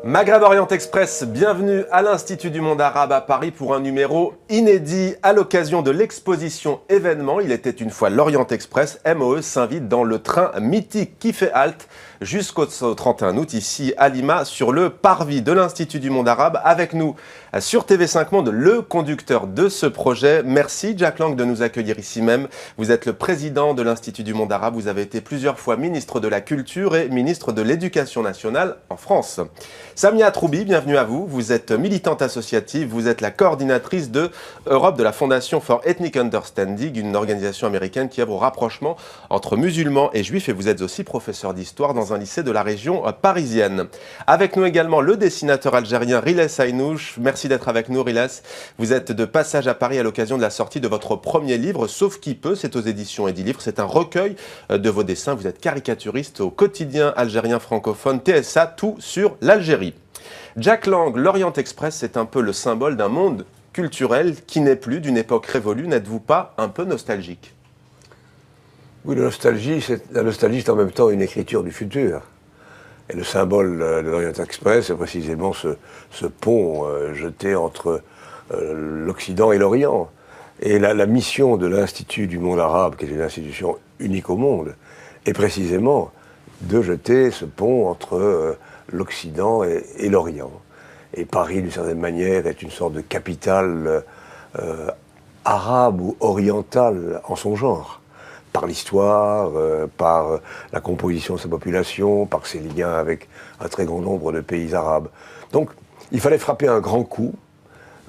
Maghreb Orient Express, bienvenue à l'Institut du Monde Arabe à Paris pour un numéro inédit à l'occasion de l'exposition événement. Il était une fois l'Orient Express. MOE s'invite dans le train mythique qui fait halte jusqu'au 31 août ici à Lima sur le parvis de l'Institut du Monde Arabe. Avec nous sur TV5 Monde, le conducteur de ce projet. Merci Jack Lang de nous accueillir ici même. Vous êtes le président de l'Institut du Monde Arabe. Vous avez été plusieurs fois ministre de la Culture et ministre de l'Éducation nationale en France. Samia Troubi, bienvenue à vous. Vous êtes militante associative, vous êtes la coordinatrice de Europe de la Fondation for Ethnic Understanding, une organisation américaine qui œuvre au rapprochement entre musulmans et juifs, et vous êtes aussi professeur d'histoire dans un lycée de la région parisienne. Avec nous également le dessinateur algérien Riles Aynouch. Merci d'être avec nous Riles. Vous êtes de passage à Paris à l'occasion de la sortie de votre premier livre, Sauf qui peut, c'est aux éditions Edilivre. C'est un recueil de vos dessins. Vous êtes caricaturiste au quotidien algérien francophone TSA, tout sur l'Algérie. Jack Lang, l'Orient Express, c'est un peu le symbole d'un monde culturel qui n'est plus d'une époque révolue. N'êtes-vous pas un peu nostalgique? Oui, la nostalgie, c'est en même temps une écriture du futur. Et le symbole de l'Orient Express, c'est précisément ce pont jeté entre l'Occident et l'Orient. Et la mission de l'Institut du Monde Arabe, qui est une institution unique au monde, est précisément de jeter ce pont entre l'Occident et l'Orient. Et Paris, d'une certaine manière, est une sorte de capitale arabe ou orientale en son genre, par l'histoire, par la composition de sa population, par ses liens avec un très grand nombre de pays arabes. Donc, il fallait frapper un grand coup.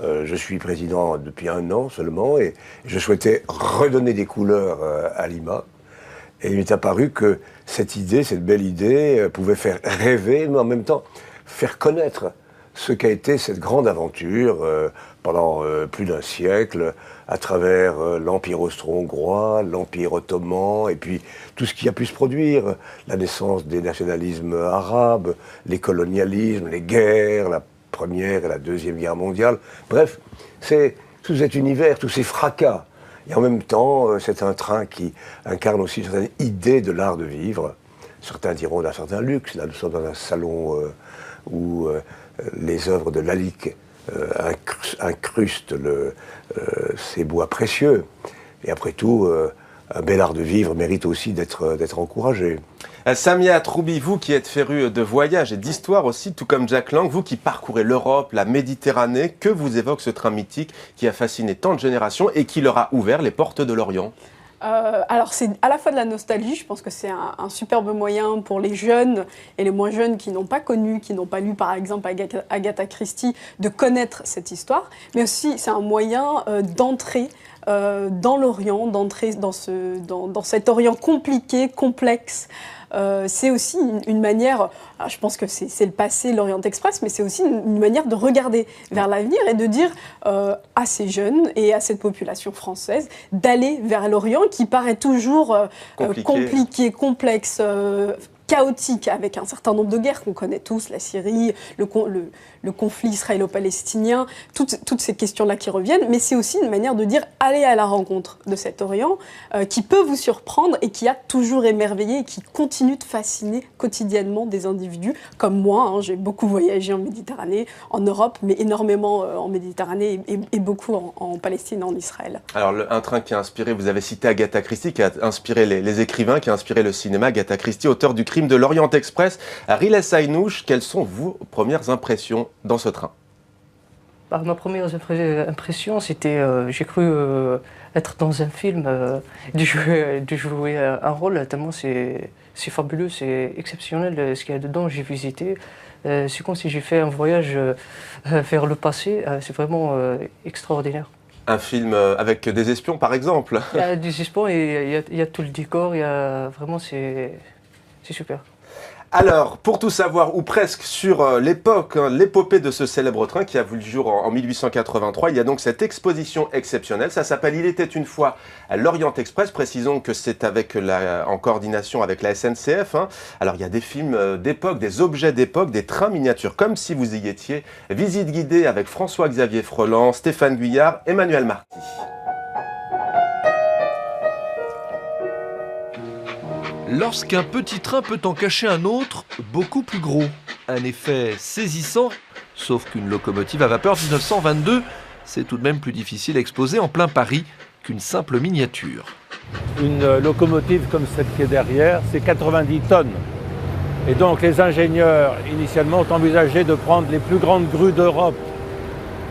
Je suis président depuis 1 an seulement, et je souhaitais redonner des couleurs à Lima. Et il m'est apparu que cette idée, cette belle idée, pouvait faire rêver, mais en même temps faire connaître ce qu'a été cette grande aventure pendant plus d'1 siècle, à travers l'Empire austro-hongrois, l'Empire ottoman, et puis tout ce qui a pu se produire, la naissance des nationalismes arabes, les colonialismes, les guerres, la Première et la Deuxième Guerre mondiale. Bref, c'est tout cet univers, tous ces fracas. Et en même temps, c'est un train qui incarne aussi une certaine idée de l'art de vivre. Certains diront d'un certain luxe. Là, nous sommes dans un salon où les œuvres de Lalique incrustent ces bois précieux. Et après tout, un bel art de vivre mérite aussi d'être encouragé. Samia Troubi, vous qui êtes féru de voyage et d'histoire aussi, tout comme Jack Lang, vous qui parcourez l'Europe, la Méditerranée, que vous évoque ce train mythique qui a fasciné tant de générations et qui leur a ouvert les portes de l'Orient? Alors c'est à la fois de la nostalgie, je pense que c'est un superbe moyen pour les jeunes et les moins jeunes qui n'ont pas connu, qui n'ont pas lu par exemple Agatha Christie, de connaître cette histoire, mais aussi c'est un moyen d'entrer dans l'Orient, d'entrer dans cet Orient compliqué, complexe. C'est aussi une manière, alors je pense que c'est le passé, l'Orient Express, mais c'est aussi une manière de regarder vers l'avenir et de dire à ces jeunes et à cette population française d'aller vers l'Orient qui paraît toujours compliqué, complexe, chaotique, avec un certain nombre de guerres qu'on connaît tous, la Syrie, le conflit israélo-palestinien, toutes ces questions-là qui reviennent, mais c'est aussi une manière de dire allez à la rencontre de cet Orient qui peut vous surprendre et qui a toujours émerveillé et qui continue de fasciner quotidiennement des individus comme moi. Hein, j'ai beaucoup voyagé en Méditerranée, en Europe, mais énormément en Méditerranée et beaucoup en Palestine, en Israël. Alors un train qui a inspiré, vous avez cité Agatha Christie, qui a inspiré les écrivains, qui a inspiré le cinéma. Agatha Christie, auteur du Crime de l'Orient Express. Riles Aynouch, quelles sont vos premières impressions dans ce train? Ma première impression, c'était, j'ai cru être dans un film, de jouer un rôle, tellement c'est fabuleux, c'est exceptionnel ce qu'il y a dedans. J'ai visité, c'est comme si j'ai fait un voyage vers le passé, c'est vraiment extraordinaire. Un film avec des espions, par exemple? Il y a des espions et il y a tout le décor, vraiment c'est super. Alors, pour tout savoir, ou presque, sur l'époque, l'épopée de ce célèbre train qui a vu le jour en 1883, il y a donc cette exposition exceptionnelle. Ça s'appelle « Il était une fois l'Orient Express ». Précisons que c'est en coordination avec la SNCF. Alors, il y a des films d'époque, des objets d'époque, des trains miniatures, comme si vous y étiez. Visite guidée avec François-Xavier Freland, Stéphane Guyard, Emmanuel Marty. Lorsqu'un petit train peut en cacher un autre beaucoup plus gros. un effet saisissant, sauf qu'une locomotive à vapeur 1922, c'est tout de même plus difficile à exposer en plein Paris qu'une simple miniature. Une locomotive comme celle qui est derrière, c'est 90 tonnes. Et donc les ingénieurs, initialement, ont envisagé de prendre les plus grandes grues d'Europe.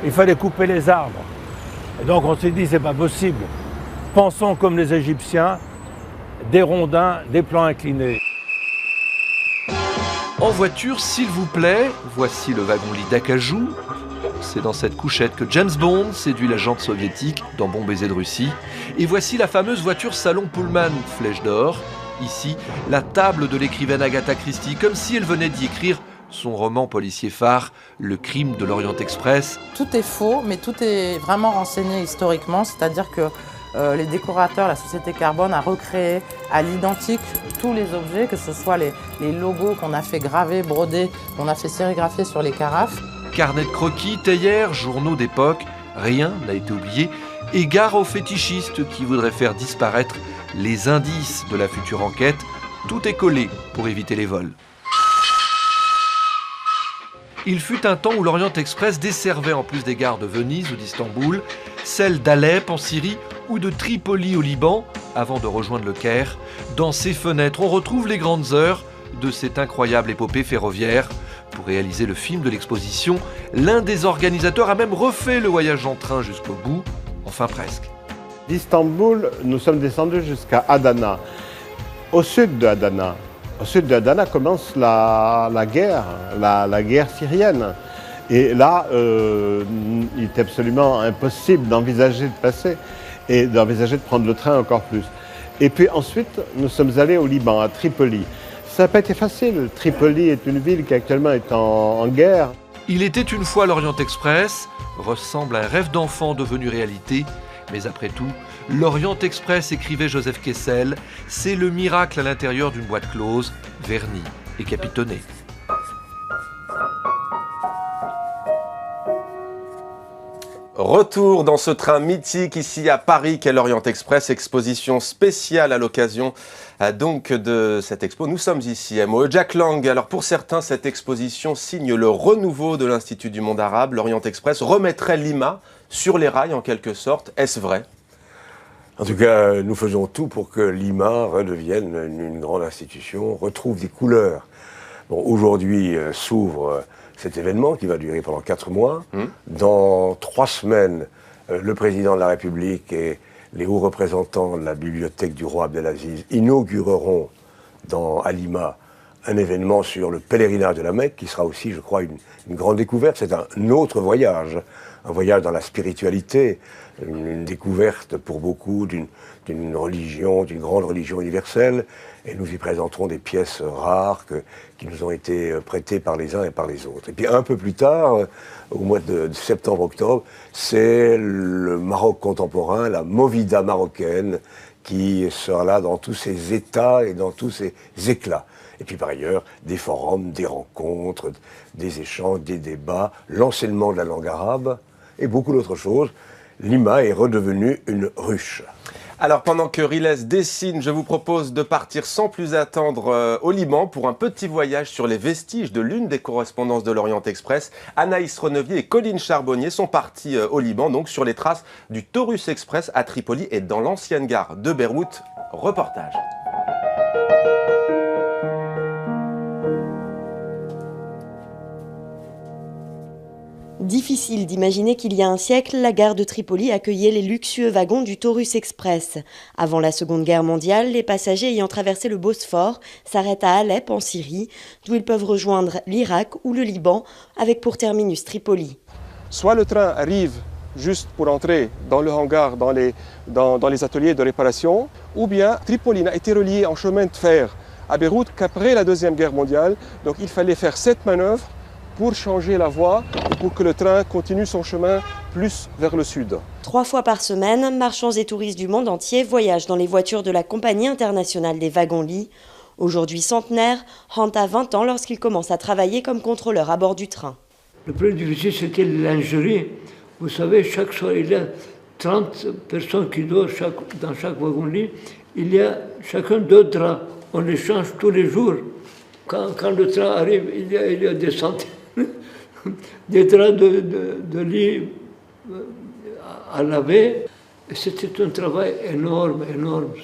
Il fallait couper les arbres. Et donc on s'est dit, c'est pas possible. Pensons comme les Égyptiens, des rondins, des plans inclinés. En voiture, s'il vous plaît, voici le wagon-lit d'Acajou. C'est dans cette couchette que James Bond séduit l'agente soviétique dans Bon baiser de Russie. Et voici la fameuse voiture salon Pullman Flèche d'or. Ici, la table de l'écrivaine Agatha Christie, comme si elle venait d'y écrire son roman policier phare, Le crime de l'Orient Express. Tout est faux, mais tout est vraiment renseigné historiquement, c'est-à-dire que les décorateurs, la société Carbone a recréé à l'identique tous les objets, que ce soit les logos qu'on a fait graver, broder, qu'on a fait sérigraphier sur les carafes. Carnet de croquis, théières, journaux d'époque, rien n'a été oublié. Et gare aux fétichistes qui voudraient faire disparaître les indices de la future enquête. Tout est collé pour éviter les vols. Il fut un temps où l'Orient Express desservait, en plus des gares de Venise ou d'Istanbul, celles d'Alep en Syrie ou de Tripoli au Liban, avant de rejoindre le Caire. Dans ces fenêtres, on retrouve les grandes heures de cette incroyable épopée ferroviaire. Pour réaliser le film de l'exposition, l'un des organisateurs a même refait le voyage en train jusqu'au bout, enfin presque. D'Istanbul, nous sommes descendus jusqu'à Adana. Au sud de Adana commence la guerre syrienne. Et là, il est absolument impossible d'envisager de passer et d'envisager de prendre le train encore plus. Et puis ensuite, nous sommes allés au Liban, à Tripoli. Ça n'a pas été facile. Tripoli est une ville qui actuellement est en guerre. Il était une fois l'Orient Express, ressemble à un rêve d'enfant devenu réalité. Mais après tout, l'Orient Express, écrivait Joseph Kessel, c'est le miracle à l'intérieur d'une boîte close, vernie et capitonnée. Retour dans ce train mythique ici à Paris qu'est l'Orient Express, exposition spéciale à l'occasion donc de cette expo. Nous sommes ici à MOE. Jack Lang, alors pour certains, cette exposition signe le renouveau de l'Institut du monde arabe. L'Orient Express remettrait Lima sur les rails en quelque sorte. Est-ce vrai ? En tout cas, nous faisons tout pour que Lima redevienne une grande institution, retrouve des couleurs. Bon, aujourd'hui s'ouvre cet événement qui va durer pendant 4 mois. Dans 3 semaines, le président de la République et les hauts représentants de la bibliothèque du roi Abdelaziz inaugureront à Lima un événement sur le pèlerinage de la Mecque, qui sera aussi, je crois, une grande découverte. C'est un autre voyage, un voyage dans la spiritualité, une découverte pour beaucoup d'une religion, d'une grande religion universelle. Et nous y présenterons des pièces rares qui nous ont été prêtées par les uns et par les autres. Et puis un peu plus tard, au mois de septembre-octobre, c'est le Maroc contemporain, la Movida marocaine, qui sera là dans tous ses états et dans tous ses éclats. Et puis par ailleurs, des forums, des rencontres, des échanges, des débats, l'enseignement de la langue arabe et beaucoup d'autres choses. Lima est redevenue une ruche. Alors pendant que Riles dessine, je vous propose de partir sans plus attendre au Liban pour un petit voyage sur les vestiges de l'une des correspondances de l'Orient Express. Anaïs Renevier et Colline Charbonnier sont partis au Liban, donc sur les traces du Taurus Express à Tripoli et dans l'ancienne gare de Beyrouth. Reportage. Difficile d'imaginer qu'il y a un siècle, la gare de Tripoli accueillait les luxueux wagons du Taurus Express. Avant la Seconde Guerre mondiale, les passagers ayant traversé le Bosphore s'arrêtent à Alep, en Syrie, d'où ils peuvent rejoindre l'Irak ou le Liban, avec pour terminus Tripoli. Soit le train arrive juste pour entrer dans le hangar, dans les ateliers de réparation, ou bien Tripoli n'a été relié en chemin de fer à Beyrouth qu'après la Deuxième Guerre mondiale. Donc il fallait faire cette manœuvre pour changer la voie et pour que le train continue son chemin plus vers le sud. 3 fois par semaine, marchands et touristes du monde entier voyagent dans les voitures de la Compagnie internationale des wagons-lits. Aujourd'hui centenaire, Hunt a 20 ans lorsqu'il commence à travailler comme contrôleur à bord du train. Le plus difficile, c'était la lingerie. Vous savez, chaque soir, il y a 30 personnes qui dorment dans chaque wagon-lit. Il y a chacun 2 draps. On les change tous les jours. Quand le train arrive, il y a des centaines des draps de lit à laver. C'était un travail énorme,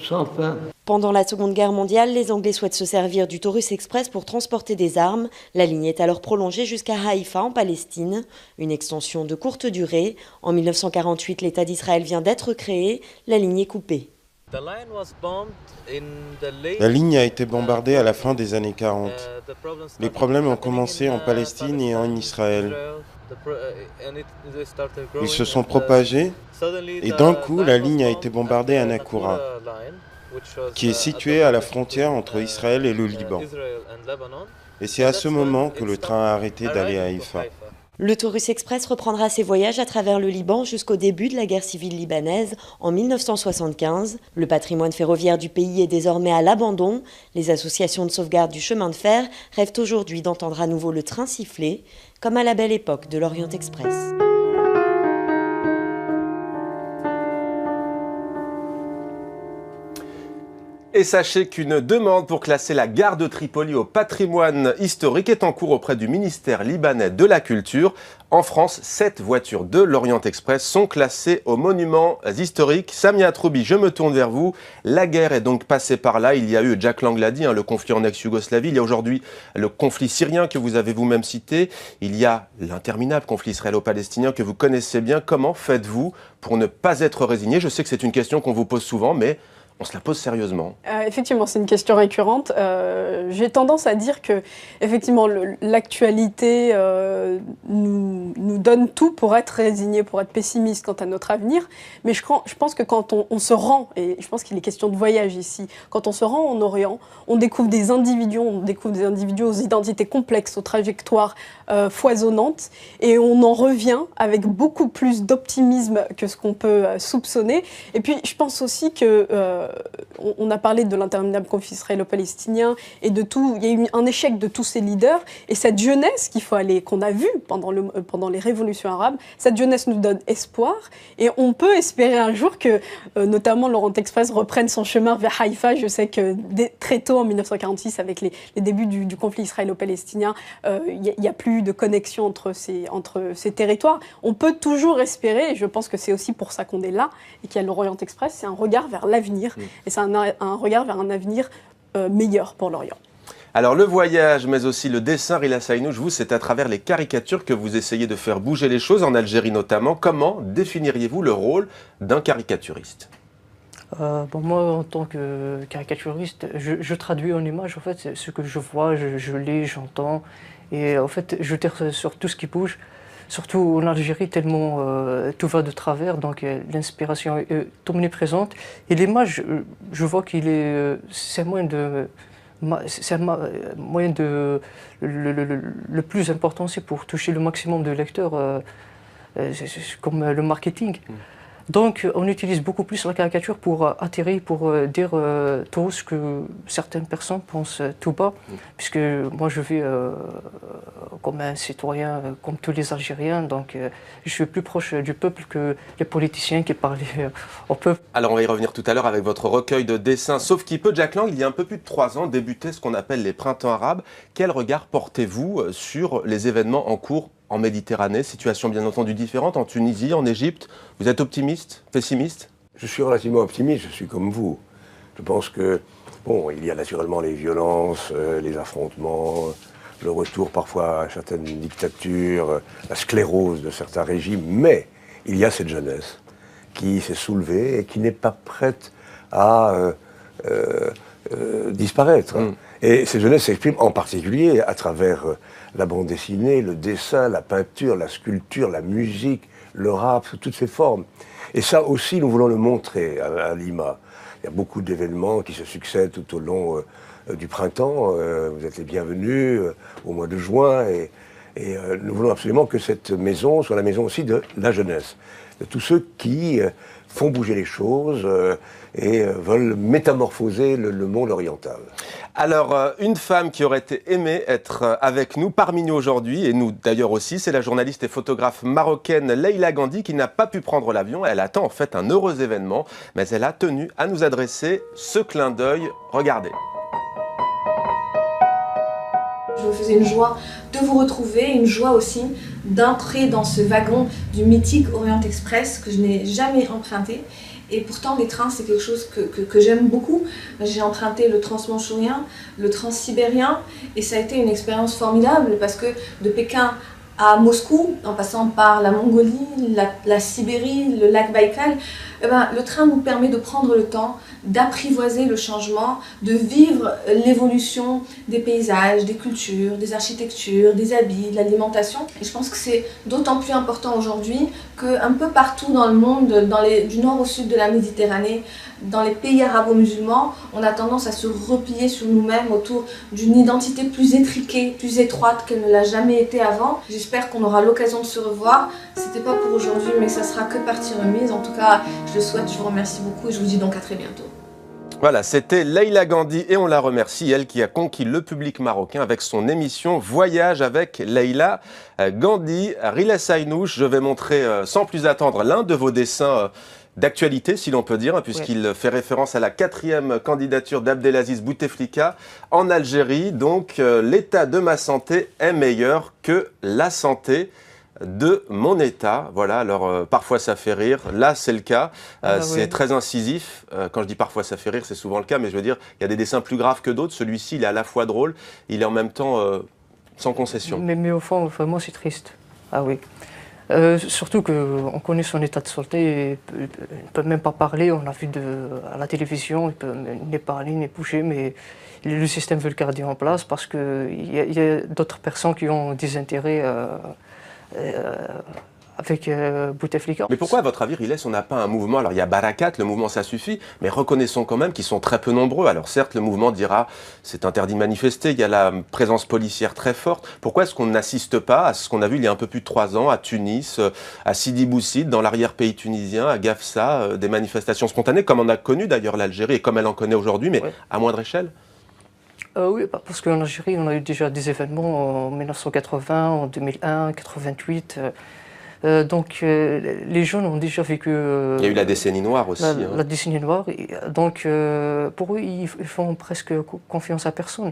sans fin. Pendant la Seconde Guerre mondiale, les Anglais souhaitent se servir du Taurus Express pour transporter des armes. La ligne est alors prolongée jusqu'à Haïfa en Palestine. Une extension de courte durée. En 1948, l'État d'Israël vient d'être créé. La ligne est coupée. La ligne a été bombardée à la fin des années 40. Les problèmes ont commencé en Palestine et en Israël. Ils se sont propagés et d'un coup, la ligne a été bombardée à Nakoura, qui est située à la frontière entre Israël et le Liban. Et c'est à ce moment que le train a arrêté d'aller à Haïfa. Le Taurus Express reprendra ses voyages à travers le Liban jusqu'au début de la guerre civile libanaise en 1975. Le patrimoine ferroviaire du pays est désormais à l'abandon. Les associations de sauvegarde du chemin de fer rêvent aujourd'hui d'entendre à nouveau le train siffler, comme à la belle époque de l'Orient Express. Et sachez qu'une demande pour classer la gare de Tripoli au patrimoine historique est en cours auprès du ministère libanais de la Culture. En France, 7 voitures de l'Orient Express sont classées aux monuments historiques. Samia Troubi, je me tourne vers vous. La guerre est donc passée par là. Il y a eu, Jack Lang l'a dit, le conflit en ex-Yougoslavie. Il y a aujourd'hui le conflit syrien que vous avez vous-même cité. Il y a l'interminable conflit israélo-palestinien que vous connaissez bien. Comment faites-vous pour ne pas être résigné? Je sais que c'est une question qu'on vous pose souvent, mais on se la pose sérieusement. Effectivement, c'est une question récurrente. J'ai tendance à dire que, effectivement, l'actualité nous donne tout pour être résigné, pour être pessimiste quant à notre avenir. Mais je pense que quand on se rend, et je pense qu'il est question de voyage ici, quand on se rend en Orient, on découvre des individus aux identités complexes, aux trajectoires foisonnantes, et on en revient avec beaucoup plus d'optimisme que ce qu'on peut soupçonner. Et puis, je pense aussi que on a parlé de l'interminable conflit israélo-palestinien et de tout. Il y a eu un échec de tous ces leaders, et cette jeunesse qu'on a vue pendant les révolutions arabes, cette jeunesse nous donne espoir, et on peut espérer un jour que, notamment, l'Orient Express reprenne son chemin vers Haïfa. Je sais que très tôt, en 1946, avec les débuts du conflit israélo-palestinien, il n'y a plus de connexion entre ces territoires. On peut toujours espérer, et je pense que c'est aussi pour ça qu'on est là, et qu'il y a l'Orient Express, c'est un regard vers l'avenir. Et c'est un regard vers un avenir meilleur pour l'Orient. Alors le voyage, mais aussi le dessin, Rila Saïnouch, vous, c'est à travers les caricatures que vous essayez de faire bouger les choses, en Algérie notamment. Comment définiriez-vous le rôle d'un caricaturiste? Moi, en tant que caricaturiste, je traduis en images, en fait, ce que je vois, je lis, j'entends. Et en fait, je tire sur tout ce qui bouge. Surtout en Algérie, tellement tout va de travers, donc l'inspiration est omniprésente. Et l'image, je vois c'est un moyen le plus important, c'est pour toucher le maximum de lecteurs, comme le marketing. Donc, on utilise beaucoup plus la caricature pour attirer, pour dire tout ce que certaines personnes pensent tout bas, puisque moi je vis comme un citoyen, comme tous les Algériens, donc je suis plus proche du peuple que les politiciens qui parlent au peuple. Alors on va y revenir tout à l'heure avec votre recueil de dessins, sauf qu'il peut, Jack Lang, il y a un peu plus de 3 ans, débutait ce qu'on appelle les printemps arabes. Quel regard portez-vous sur les événements en cours en Méditerranée, situation bien entendu différente, en Tunisie, en Égypte? Vous êtes optimiste, pessimiste? Je suis relativement optimiste, je suis comme vous. Je pense que, il y a naturellement les violences, les affrontements, le retour parfois à certaines dictatures, la sclérose de certains régimes, mais il y a cette jeunesse qui s'est soulevée et qui n'est pas prête à disparaître. Et cette jeunesse s'exprime en particulier à travers la bande dessinée, le dessin, la peinture, la sculpture, la musique, le rap, sous toutes ses formes. Et ça aussi, nous voulons le montrer à Lima. Il y a beaucoup d'événements qui se succèdent tout au long du printemps. Vous êtes les bienvenus au mois de juin. Et nous voulons absolument que cette maison soit la maison aussi de la jeunesse, de tous ceux qui font bouger les choses et veulent métamorphoser le monde oriental. Alors, une femme qui aurait aimé être avec nous, parmi nous aujourd'hui, et nous d'ailleurs aussi, c'est la journaliste et photographe marocaine Leïla Gandhi qui n'a pas pu prendre l'avion. Elle attend en fait un heureux événement, mais elle a tenu à nous adresser ce clin d'œil. Regardez. Je me faisais une joie de vous retrouver, une joie aussi d'entrer dans ce wagon du mythique Orient Express que je n'ai jamais emprunté. Et pourtant, les trains, c'est quelque chose que j'aime beaucoup. J'ai emprunté le transmanchourien, le transsibérien, et ça a été une expérience formidable parce que de Pékin à Moscou, en passant par la Mongolie, la Sibérie, le lac Baïkal, le train nous permet de prendre le temps d'apprivoiser le changement, de vivre l'évolution des paysages, des cultures, des architectures, des habits, de l'alimentation. Et je pense que c'est d'autant plus important aujourd'hui qu'un peu partout dans le monde, du nord au sud de la Méditerranée, dans les pays arabo-musulmans, on a tendance à se replier sur nous-mêmes autour d'une identité plus étriquée, plus étroite qu'elle ne l'a jamais été avant. J'espère qu'on aura l'occasion de se revoir. C'était pas pour aujourd'hui, mais ça sera que partie remise. En tout cas, je le souhaite, je vous remercie beaucoup et je vous dis donc à très bientôt. Voilà, c'était Leïla Gandhi et on la remercie, elle qui a conquis le public marocain avec son émission Voyage avec Leïla Gandhi. Riles Aynouch, je vais montrer sans plus attendre l'un de vos dessins d'actualité, si l'on peut dire, puisqu'il fait référence à la 4e candidature d'Abdelaziz Bouteflika en Algérie. Donc, l'état de ma santé est meilleur que la santé de mon état. Voilà, alors parfois ça fait rire, là c'est le cas, c'est très incisif. Quand je dis parfois ça fait rire, c'est souvent le cas, mais je veux dire, il y a des dessins plus graves que d'autres. Celui-ci, il est à la fois drôle, il est en même temps sans concession. Mais au fond, vraiment c'est triste. Ah oui. Surtout qu'on connaît son état de santé, il ne peut même pas parler, on l'a vu à la télévision, il ne peut ni parler, ni bouger, mais le système veut le garder en place parce qu'il y a d'autres personnes qui ont des intérêts avec Bouteflika. Mais pourquoi, à votre avis, Riles, on n'a pas un mouvement? Alors, il y a Barakat, le mouvement ça suffit, mais reconnaissons quand même qu'ils sont très peu nombreux. Alors, certes, le mouvement dira c'est interdit de manifester, il y a la présence policière très forte. Pourquoi est-ce qu'on n'assiste pas à ce qu'on a vu il y a un peu plus de 3 ans à Tunis, à Sidi Bouzid, dans l'arrière-pays tunisien, à Gafsa, des manifestations spontanées, comme on a connu d'ailleurs l'Algérie et comme elle en connaît aujourd'hui, mais à moindre échelle? Oui, parce qu'en Algérie, on a eu déjà des événements en 1980, en 2001, 88. Donc les jeunes ont déjà vécu... il y a eu la décennie noire aussi. La décennie noire. Donc pour eux, ils font presque confiance à personne.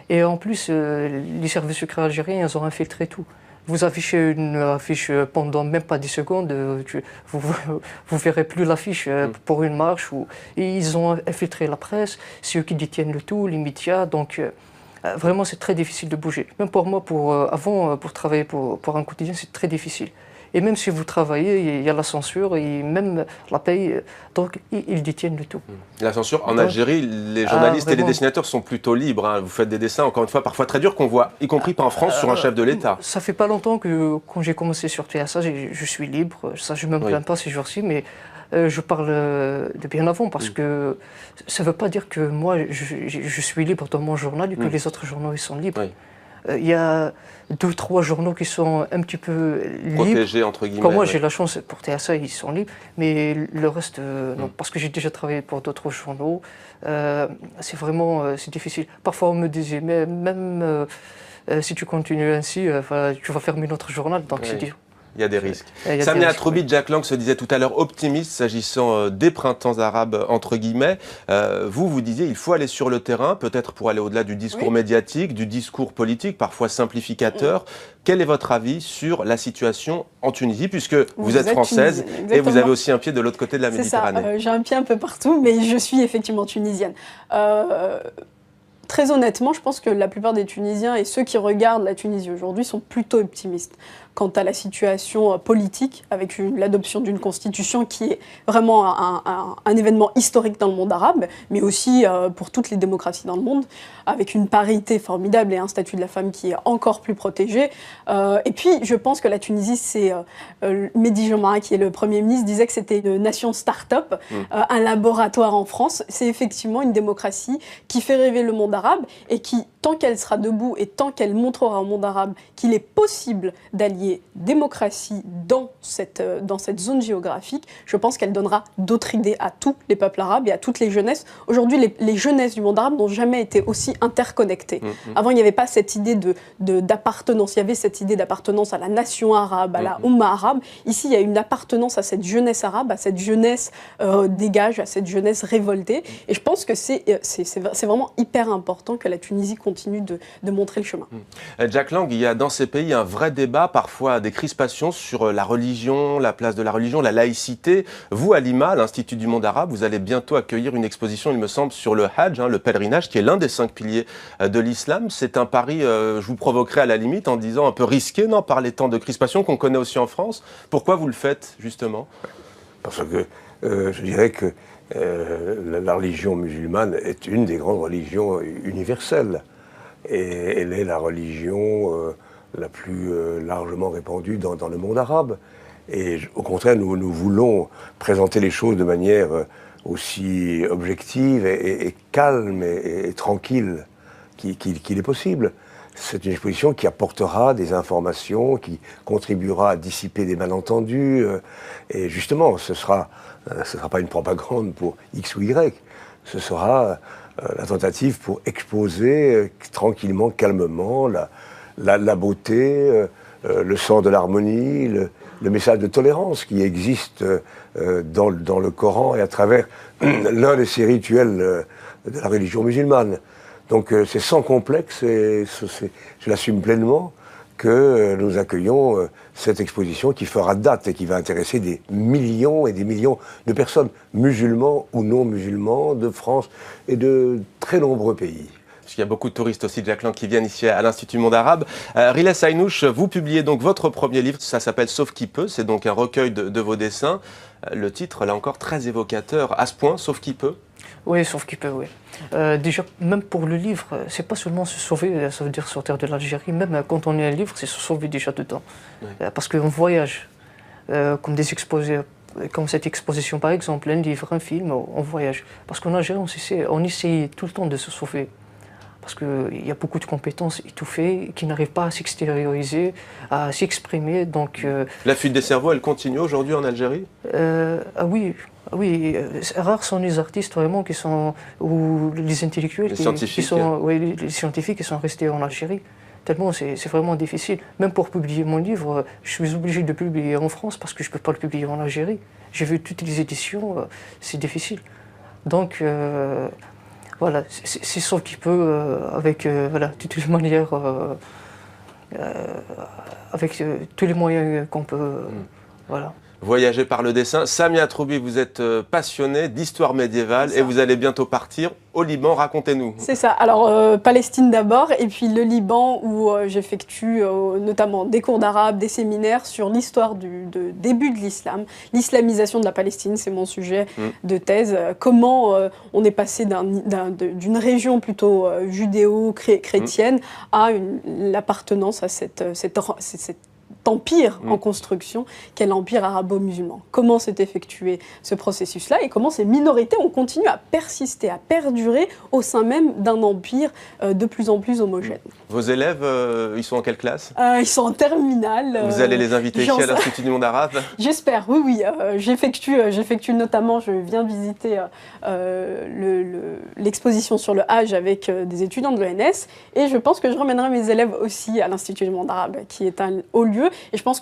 Et en plus, les services secrets algériens, ils ont infiltré tout. Vous affichez une affiche pendant même pas 10 secondes, vous verrez plus l'affiche pour une marche. Et ils ont infiltré la presse, c'est eux qui détiennent le tout, les médias. Donc vraiment, c'est très difficile de bouger. Même pour moi, avant, pour travailler pour un quotidien, c'est très difficile. Et même si vous travaillez, il y a la censure et même la paye, donc ils détiennent le tout. La censure, en Algérie, les journalistes et les dessinateurs sont plutôt libres. Hein. Vous faites des dessins, encore une fois, parfois très durs qu'on voit, y compris pas en France, sur un chef de l'État. Ça fait pas longtemps que, quand j'ai commencé sur TSA, je suis libre. Ça, je ne me plains pas ces jours-ci, mais je parle de bien avant parce que ça ne veut pas dire que moi, je suis libre dans mon journal et que les autres journaux ils sont libres. Il y a 2 ou 3 journaux qui sont un petit peu libres. Protégés, entre guillemets. Comme moi, j'ai la chance pour TSA, ils sont libres, mais le reste, non, parce que j'ai déjà travaillé pour d'autres journaux. C'est vraiment c'est difficile. Parfois, on me disait, mais même si tu continues ainsi, tu vas fermer notre journal, donc c'est dur. Il y a des risques. Samia Troubi, Jack Lang se disait tout à l'heure optimiste s'agissant des printemps arabes, entre guillemets. Vous disiez il faut aller sur le terrain, peut-être pour aller au-delà du discours médiatique, du discours politique, parfois simplificateur. Quel est votre avis sur la situation en Tunisie, puisque vous êtes française et vous avez aussi un pied de l'autre côté de la Méditerranée? C'est ça, j'ai un pied un peu partout, mais je suis effectivement tunisienne. Très honnêtement, je pense que la plupart des Tunisiens et ceux qui regardent la Tunisie aujourd'hui sont plutôt optimistes quant à la situation politique, avec l'adoption d'une constitution qui est vraiment un événement historique dans le monde arabe, mais aussi pour toutes les démocraties dans le monde, avec une parité formidable et un statut de la femme qui est encore plus protégé. Et puis, je pense que la Tunisie, c'est... Mehdi Jomara, qui est le Premier ministre, disait que c'était une nation start-up, un laboratoire en France. C'est effectivement une démocratie qui fait rêver le monde arabe et qui, tant qu'elle sera debout et tant qu'elle montrera au monde arabe qu'il est possible d'allier démocratie dans cette zone géographique, je pense qu'elle donnera d'autres idées à tous les peuples arabes et à toutes les jeunesses. Aujourd'hui, les jeunesses du monde arabe n'ont jamais été aussi interconnectées. Avant, il n'y avait pas cette idée d'appartenance. Il y avait cette idée d'appartenance à la nation arabe, à la Oumma arabe. Ici, il y a une appartenance à cette jeunesse arabe, à cette jeunesse dégage, à cette jeunesse révoltée. Et je pense que c'est vraiment hyper important important que la Tunisie continue de montrer le chemin. Jack Lang, il y a dans ces pays un vrai débat, parfois des crispations sur la religion, la place de la religion, la laïcité. Vous, à Lima, à l'Institut du monde arabe, vous allez bientôt accueillir une exposition, il me semble, sur le Hajj, le pèlerinage, qui est l'un des 5 piliers de l'islam. C'est un pari, je vous provoquerai à la limite en disant un peu risqué, non, par les temps de crispation qu'on connaît aussi en France. Pourquoi vous le faites, justement? Parce que je dirais que la religion musulmane est une des grandes religions universelles. Et elle est la religion la plus largement répandue dans le monde arabe. Et au contraire, nous voulons présenter les choses de manière aussi objective et calme et tranquille qu'il est possible. C'est une exposition qui apportera des informations, qui contribuera à dissiper des malentendus. Et justement, ce ne sera pas une propagande pour X ou Y. Ce sera la tentative pour exposer tranquillement, calmement, la beauté, le sens de l'harmonie, le message de tolérance qui existe dans le Coran et à travers l'un de ces rituels de la religion musulmane. Donc c'est sans complexe et je l'assume pleinement que nous accueillons cette exposition qui fera date et qui va intéresser des millions et des millions de personnes, musulmans ou non musulmans, de France et de très nombreux pays. Parce qu'il y a beaucoup de touristes aussi, Jack Lang, qui viennent ici à l'Institut Monde Arabe. Riles Aynouch, vous publiez donc votre premier livre, ça s'appelle Sauf qui peut, c'est donc un recueil de vos dessins. Le titre, là encore, très évocateur. À ce point, Sauf qui peut? Oui, sauf qu'il peut, oui. Déjà, même pour le livre, c'est pas seulement se sauver, ça veut dire sortir de l'Algérie, même quand on est un livre, c'est se sauver déjà dedans. Oui. Parce qu'on voyage, comme cette exposition par exemple, un livre, un film, on voyage. Parce qu'en Algérie, on essaye tout le temps de se sauver. Parce qu'il y a beaucoup de compétences étouffées qui n'arrivent pas à s'extérioriser, à s'exprimer. Donc, la fuite des cerveaux, elle continue aujourd'hui en Algérie? Oui. Rares sont les artistes vraiment ou les intellectuels, les scientifiques qui sont restés en Algérie. Tellement c'est vraiment difficile. Même pour publier mon livre, je suis obligé de publier en France parce que je ne peux pas le publier en Algérie. J'ai vu toutes les éditions, c'est difficile. Donc voilà, c'est sauf qu'il peut, avec toutes les manières, avec tous les moyens qu'on peut, voilà. Voyager par le dessin. Samia Troubi, vous êtes passionnée d'histoire médiévale et vous allez bientôt partir au Liban. Racontez-nous. C'est ça. Alors, Palestine d'abord, et puis le Liban où j'effectue notamment des cours d'arabe, des séminaires sur l'histoire du début de l'islam. L'islamisation de la Palestine, c'est mon sujet de thèse. Comment on est passé d'une région plutôt judéo-chrétienne à l'appartenance à cette empire en construction qu'est l'empire arabo-musulman. Comment s'est effectué ce processus-là et comment ces minorités ont continué à persister, à perdurer au sein même d'un empire de plus en plus homogène. Vos élèves, ils sont en quelle classe? Ils sont en terminale. Vous allez les inviter ici à l'Institut du monde arabe? J'espère, oui. J'effectue notamment, je viens visiter l'exposition sur le Hajj avec des étudiants de l'ENS et je pense que je ramènerai mes élèves aussi à l'Institut du monde arabe qui est un haut lieu. Et je pense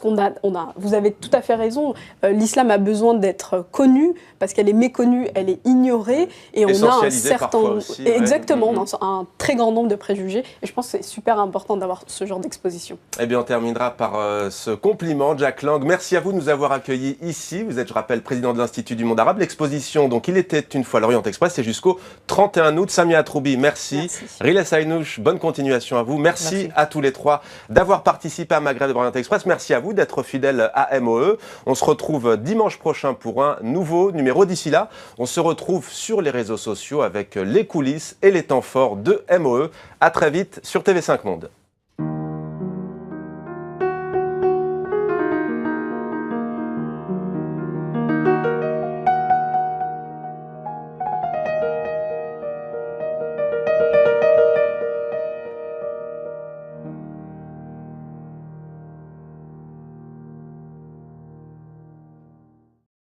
vous avez tout à fait raison, l'islam a besoin d'être connu parce qu'elle est méconnue, elle est ignorée et on a un certain... Aussi, exactement, on a un très grand nombre de préjugés et je pense que c'est super important d'avoir ce genre d'exposition. Eh bien, on terminera par ce compliment, Jack Lang. Merci à vous de nous avoir accueillis ici. Vous êtes, je rappelle, président de l'Institut du monde arabe. L'exposition, donc, il était une fois l'Orient Express, c'est jusqu'au 31 août. Samia Troubi, merci. Riles Aynouch, bonne continuation à vous. Merci à tous les trois d'avoir participé à Maghreb de Orient Express. Merci à vous d'être fidèles à MOE. On se retrouve dimanche prochain pour un nouveau numéro. D'ici là, on se retrouve sur les réseaux sociaux avec les coulisses et les temps forts de MOE. À très vite sur TV5 Monde.